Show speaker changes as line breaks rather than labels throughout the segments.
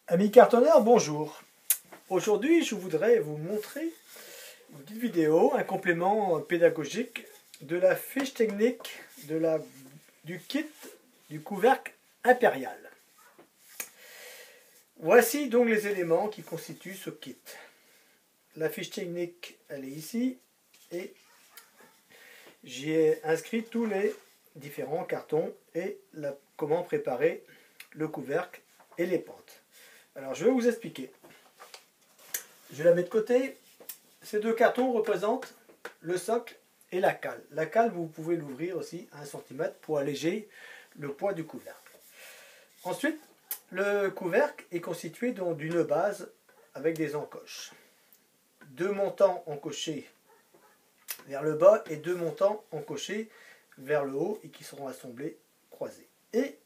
Amis cartonneurs, bonjour. Aujourd'hui, je voudrais vous montrer une petite vidéo, un complément pédagogique de la fiche technique du kit du couvercle impérial. Voici donc les éléments qui constituent ce kit. La fiche technique, elle est ici et j'y ai inscrit tous les différents cartons et comment préparer le couvercle et les pentes. Alors je vais vous expliquer. Je la mets de côté. Ces deux cartons représentent le socle et la cale. La cale, vous pouvez l'ouvrir aussi à 1 cm pour alléger le poids du couvercle. Ensuite, le couvercle est constitué d'une base avec des encoches. 2 montants encochés vers le bas et 2 montants encochés vers le haut et qui seront assemblés, croisés. Et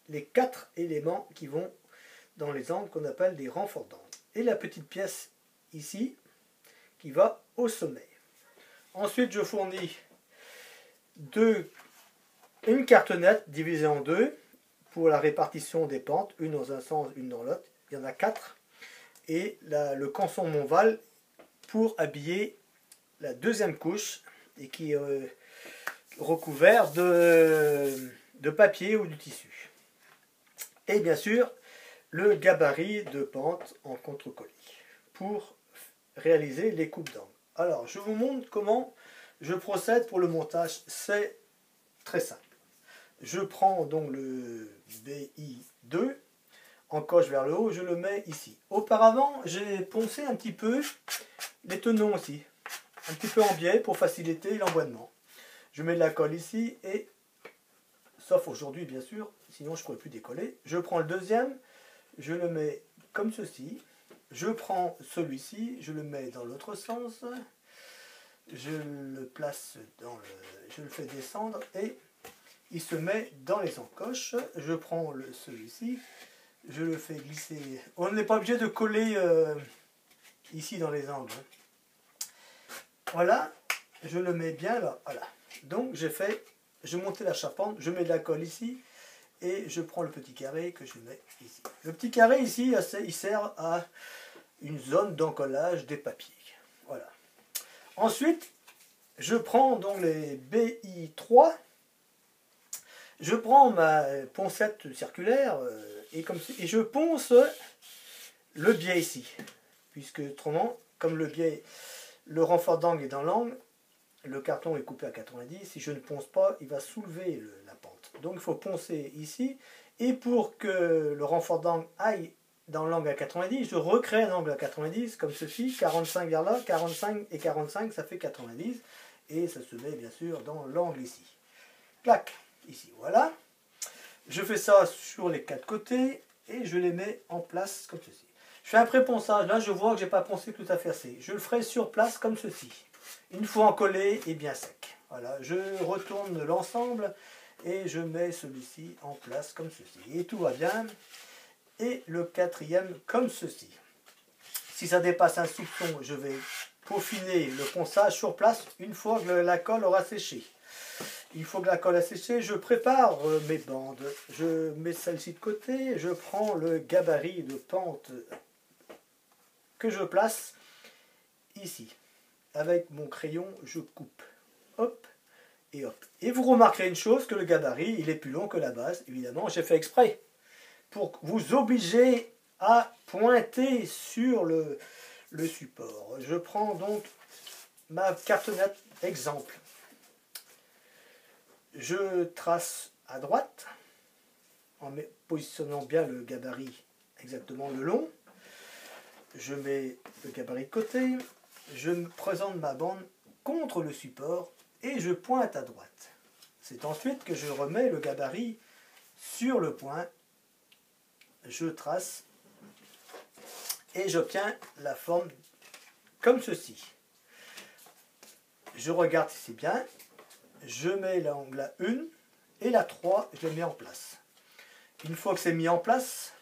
les 4 éléments qui vont dans les angles qu'on appelle des renforts d'angle. Et la petite pièce ici qui va au sommet. Ensuite, je fournis une cartonnette divisée en deux pour la répartition des pentes, une dans un sens, une dans l'autre. Il y en a 4. Et le canson Montval pour habiller la deuxième couche et qui est recouvert de papier ou du tissu. Et bien sûr, le gabarit de pente en contre-colis pour réaliser les coupes d'angle. Alors, je vous montre comment je procède pour le montage. C'est très simple. Je prends donc le BI2, encoche vers le haut, je le mets ici. Auparavant, j'ai poncé un petit peu les tenons aussi, un petit peu en biais pour faciliter l'emboîtement. Je mets de la colle ici et, sauf aujourd'hui bien sûr, sinon je ne pourrais plus décoller. Je prends le deuxième, je le mets comme ceci. Je prends celui-ci, je le mets dans l'autre sens. Je le place je le fais descendre et il se met dans les encoches. Je prends celui-ci, je le fais glisser. On n'est pas obligé de coller ici dans les angles. Voilà, je le mets bien là. Voilà. Donc je monte la charpente, je mets de la colle ici. Et je prends le petit carré que je mets ici. Le petit carré ici, il sert à une zone d'encollage des papiers. Voilà. Ensuite, je prends donc les BI3. Je prends ma poncette circulaire et je ponce le biais ici. Puisque autrement, comme le renfort d'angle est dans l'angle, le carton est coupé à 90. Si je ne ponce pas, il va soulever la pente. Donc il faut poncer ici. Et pour que le renfort d'angle aille dans l'angle à 90, je recrée un angle à 90, comme ceci, 45 vers là, 45 et 45, ça fait 90. Et ça se met bien sûr dans l'angle ici. Clac, ici, voilà. Je fais ça sur les 4 côtés et je les mets en place comme ceci. Je fais un pré-ponçage. Là, je vois que je n'ai pas poncé tout à fait assez. Je le ferai sur place comme ceci. Une fois encollé et bien sec. Voilà, je retourne l'ensemble et je mets celui-ci en place comme ceci. Et tout va bien. Et le quatrième comme ceci. Si ça dépasse un soupçon, je vais peaufiner le ponçage sur place une fois que la colle aura séché. Une fois que la colle a séché, je prépare mes bandes. Je mets celle-ci de côté. Je prends le gabarit de pente que je place ici. Avec mon crayon, je coupe. Hop et hop. Et vous remarquerez une chose, que le gabarit, il est plus long que la base. Évidemment, j'ai fait exprès. Pour vous obliger à pointer sur le support. Je prends donc ma cartonnette exemple. Je trace à droite, en positionnant bien le gabarit exactement le long. Je mets le gabarit de côté. Je me présente ma bande contre le support et je pointe à droite. C'est ensuite que je remets le gabarit sur le point. Je trace et j'obtiens la forme comme ceci. Je regarde si c'est bien. Je mets l'angle à 1 et la 3, je le mets en place. Une fois que c'est mis en place,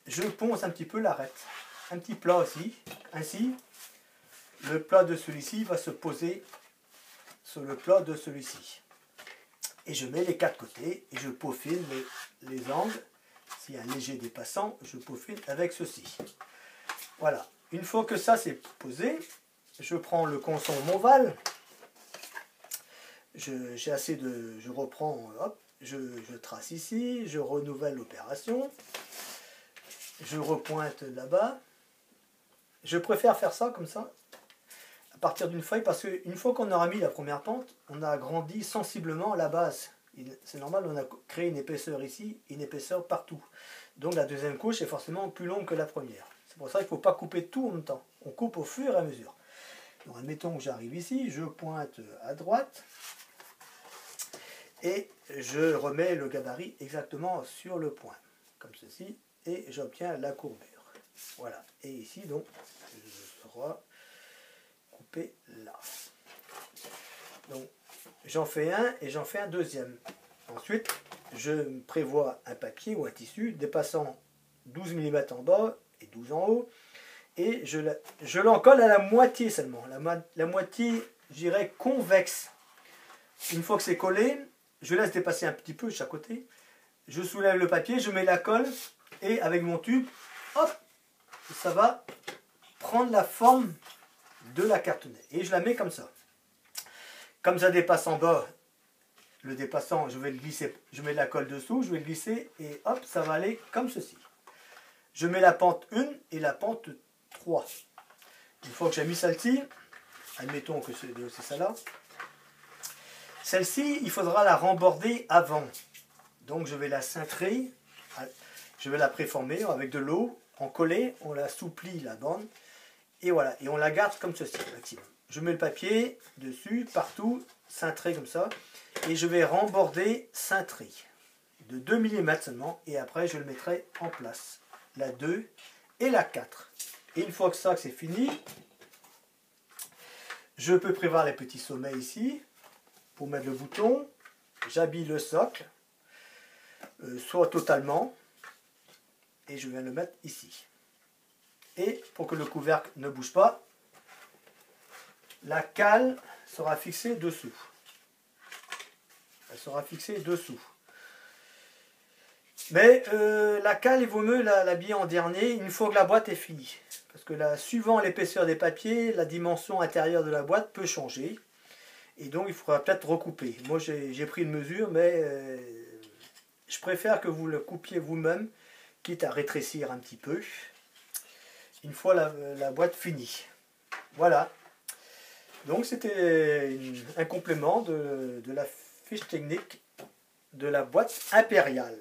je ponce un petit peu l'arête. Un petit plat aussi, ainsi. Le plat de celui-ci va se poser sur le plat de celui-ci. Et je mets les 4 côtés et je peaufine les angles s'il y a un léger dépassant, je peaufine avec ceci. Voilà. Une fois que ça c'est posé, je prends le conson Monval. J'ai assez de... Je reprends, hop, je trace ici, je renouvelle l'opération. Je repointe là-bas. Je préfère faire ça comme ça, à partir d'une feuille, parce qu'une fois qu'on aura mis la première pente, on a agrandi sensiblement la base. C'est normal, on a créé une épaisseur ici, une épaisseur partout. Donc la deuxième couche est forcément plus longue que la première. C'est pour ça qu'il ne faut pas couper tout en même temps. On coupe au fur et à mesure. Donc admettons que j'arrive ici, je pointe à droite, et je remets le gabarit exactement sur le point, comme ceci, et j'obtiens la courbure. Voilà. Et ici, donc, je serai coupé là. Donc, j'en fais un et j'en fais un deuxième. Ensuite, je prévois un papier ou un tissu dépassant 12 mm en bas et 12 en haut. Et je l'encolle à la moitié seulement. La moitié, je dirais, convexe. Une fois que c'est collé, je laisse dépasser un petit peu de chaque côté. Je soulève le papier, je mets la colle et avec mon tube, hop, ça va prendre la forme de la cartonnette. Et je la mets comme ça. Comme ça dépasse en bas, le dépassant, je vais le glisser, je mets la colle dessous, je vais le glisser et hop, ça va aller comme ceci. Je mets la pente 1 et la pente 3. Une fois que j'ai mis celle-ci, admettons que c'est ça là, celle-ci, il faudra la remborder avant. Donc je vais la cintrer, je vais la préformer avec de l'eau, en collé, on la souplie la bande, et voilà, et on la garde comme ceci, maximum. Je mets le papier dessus, partout, cintré comme ça, et je vais remborder cintré, de 2 mm seulement, et après je le mettrai en place, la 2 et la 4. Et une fois que ça, que c'est fini, je peux prévoir les petits sommets ici, pour mettre le bouton, j'habille le socle, soit totalement, et je viens le mettre ici. Et pour que le couvercle ne bouge pas, la cale sera fixée dessous. Elle sera fixée dessous. Mais la cale, il vaut mieux l'habiller en dernier, une fois que la boîte est finie. Parce que là, suivant l'épaisseur des papiers, la dimension intérieure de la boîte peut changer. Et donc, il faudra peut-être recouper. Moi, j'ai pris une mesure, mais je préfère que vous le coupiez vous-même, quitte à rétrécir un petit peu, une fois la boîte finie. Voilà. Donc c'était un complément de la fiche technique de la boîte impériale.